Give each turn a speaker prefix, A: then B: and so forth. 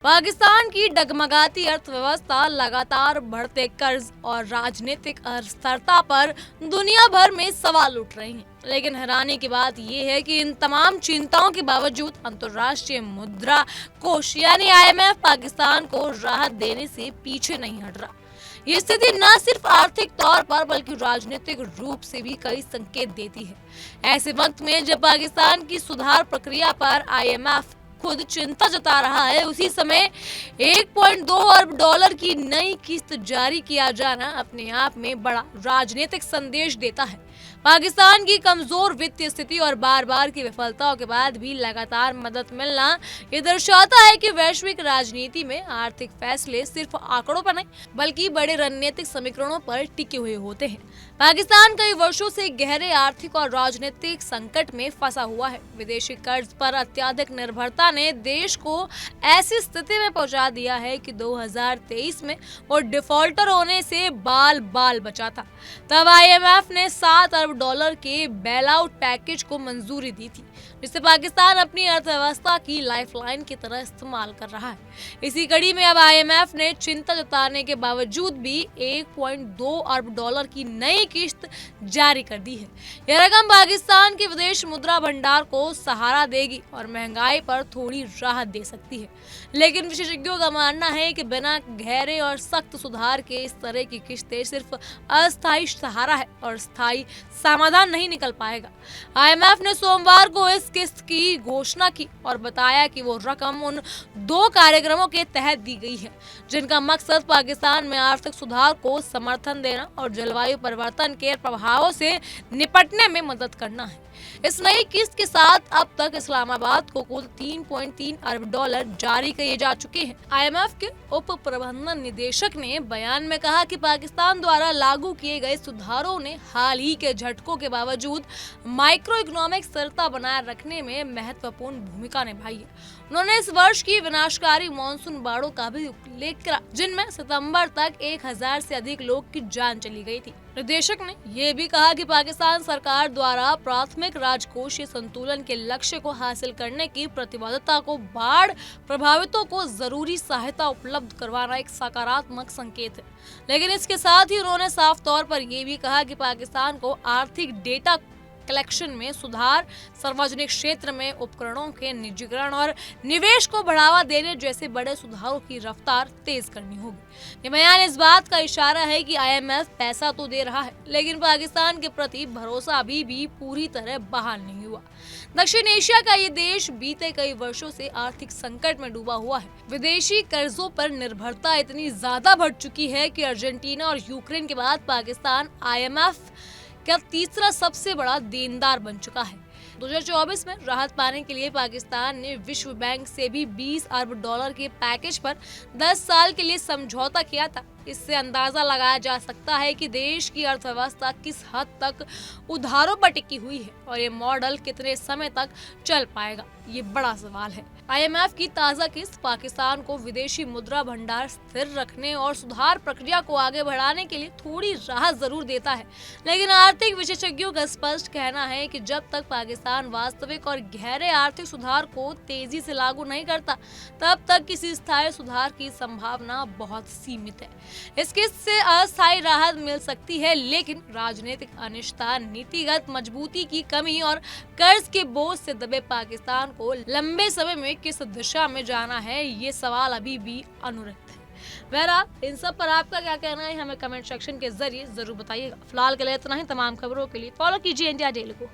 A: पाकिस्तान की डगमगाती अर्थव्यवस्था, लगातार बढ़ते कर्ज और राजनीतिक अस्थिरता पर दुनिया भर में सवाल उठ रहे हैं। लेकिन हैरानी की बात यह है कि इन तमाम चिंताओं के बावजूद अंतर्राष्ट्रीय मुद्रा कोष यानी आईएमएफ पाकिस्तान को राहत देने से पीछे नहीं हट रहा। ये स्थिति न सिर्फ आर्थिक तौर पर बल्कि राजनीतिक रूप से भी कई संकेत देती है। ऐसे वक्त में जब पाकिस्तान की सुधार प्रक्रिया पर आईएमएफ खुद चिंता जता रहा है, उसी समय 1.2 अरब डॉलर की नई किस्त जारी किया जाना अपने आप में बड़ा राजनीतिक संदेश देता है। पाकिस्तान की कमजोर वित्तीय स्थिति और बार बार की विफलताओं के बाद भी लगातार मदद मिलना ये दर्शाता है कि वैश्विक राजनीति में आर्थिक फैसले सिर्फ आंकड़ों पर नहीं बल्कि बड़े रणनीतिक समीकरणों पर टिके हुए होते हैं। पाकिस्तान कई वर्षों से गहरे आर्थिक और राजनीतिक संकट में फंसा हुआ है। विदेशी कर्ज पर अत्यधिक निर्भरता ने देश को ऐसी स्थिति में पहुंचा दिया है कि 2023 में वो डिफॉल्टर होने से बाल बाल बचा था। तब आईएमएफ ने 7 अरब डॉलर के बेल आउट पैकेज को मंजूरी दी थी, जिसे पाकिस्तान अपनी अर्थव्यवस्था की लाइफलाइन की तरह इस्तेमाल कर रहा है। इसी कड़ी में अब आईएमएफ ने चिंता जताने के बावजूद भी 1.2 अरब डॉलर की नई किस्त जारी कर दी है। यह रकम पाकिस्तान के विदेश मुद्रा भंडार को सहारा देगी और महंगाई पर थोड़ी राहत दे सकती है। लेकिन विशेषज्ञों का मानना है कि बिना गहरे और सख्त सुधार के इस तरह की किस्तें सिर्फ अस्थायी सहारा है और स्थायी समाधान नहीं निकल पाएगा। आईएमएफ ने सोमवार को इस किस्त की घोषणा की और बताया कि वो रकम उन 2 कार्यक्रमों के तहत दी गई है जिनका मकसद पाकिस्तान में आर्थिक सुधार को समर्थन देना और जलवायु परिवर्तन के प्रभावों से निपटने में मदद करना है। इस नई किस्त के साथ अब तक इस्लामाबाद को कुल 3.3 अरब डॉलर जारी किए जा चुके हैं। आईएमएफ के उप प्रबंधन निदेशक ने बयान में कहा कि पाकिस्तान द्वारा लागू किए गए सुधारों ने हाल ही के झटकों के बावजूद माइक्रो इकोनॉमिक स्थिरता बनाए रखने में महत्वपूर्ण भूमिका निभाई है। उन्होंने इस वर्ष की विनाशकारी मानसून बाढ़ों का भी उल्लेख किया, जिनमें सितंबर तक 1000 से अधिक लोग की जान चली गई थी। निदेशक ने यह भी कहा कि पाकिस्तान सरकार द्वारा प्राथमिक राजकोषीय संतुलन के लक्ष्य को हासिल करने की प्रतिबद्धता को बाढ़ प्रभावितों को जरूरी सहायता उपलब्ध करवाना एक सकारात्मक संकेत है। लेकिन इसके साथ ही उन्होंने साफ तौर पर यह भी कहा कि पाकिस्तान को आर्थिक डेटा कलेक्शन में सुधार, सार्वजनिक क्षेत्र में उपकरणों के निजीकरण और निवेश को बढ़ावा देने जैसे बड़े सुधारों की रफ्तार तेज करनी होगी। ये बयान इस बात का इशारा है कि आईएमएफ पैसा तो दे रहा है, लेकिन पाकिस्तान के प्रति भरोसा अभी भी पूरी तरह बहाल नहीं हुआ। दक्षिण एशिया का ये देश बीते कई वर्षों से आर्थिक संकट में डूबा हुआ है। विदेशी कर्जों पर निर्भरता इतनी ज्यादा बढ़ चुकी है कि अर्जेंटीना और यूक्रेन के बाद पाकिस्तान आईएमएफ का तीसरा सबसे बड़ा देनदार बन चुका है। 2024 में राहत पाने के लिए पाकिस्तान ने विश्व बैंक से भी 20 अरब डॉलर के पैकेज पर 10 साल के लिए समझौता किया था। इससे अंदाजा लगाया जा सकता है कि देश की अर्थव्यवस्था किस हद तक उधारों पर टिकी हुई है और ये मॉडल कितने समय तक चल पाएगा, ये बड़ा सवाल है। आईएमएफ की ताज़ा किस्त पाकिस्तान को विदेशी मुद्रा भंडार स्थिर रखने और सुधार प्रक्रिया को आगे बढ़ाने के लिए थोड़ी राहत जरूर देता है, लेकिन आर्थिक विशेषज्ञों का स्पष्ट कहना है कि जब तक पाकिस्तान वास्तविक और गहरे आर्थिक सुधार को तेजी से लागू नहीं करता, तब तक किसी स्थायी सुधार की संभावना बहुत सीमित है। इस किस्त से अस्थायी राहत मिल सकती है, लेकिन राजनीतिक अनिश्चितता, नीतिगत मजबूती की कमी और कर्ज के बोझ से दबे पाकिस्तान को लंबे समय में किस दिशा में जाना है, ये सवाल अभी भी अनुरक्त है। बहरहाल इन सब पर आपका क्या कहना है, हमें कमेंट सेक्शन के जरिए जरूर बताइएगा। फिलहाल के लिए इतना ही। तमाम खबरों के लिए फॉलो कीजिए इंडिया डेली को।